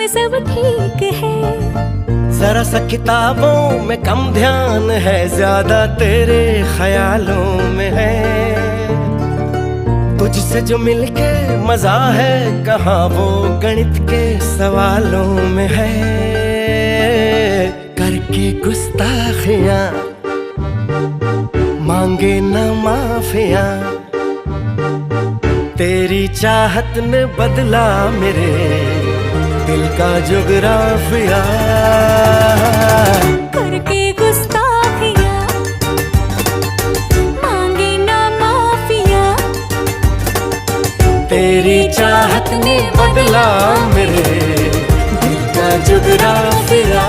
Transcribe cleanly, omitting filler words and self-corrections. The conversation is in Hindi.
सब ठीक है। जरा सा किताबों में कम ध्यान है, ज्यादा तेरे ख्यालों में है। तुझसे जो मिलके मजा है, कहाँ वो गणित के सवालों में है। करके गुस्ताखियां मांगे न माफियां, तेरी चाहत ने बदला मेरे दिल का जुगराफिया। करके गुस्ताखियां मांगे ना माफिया, तेरी चाहत ने बदला मेरे दिल का जुगराफिया।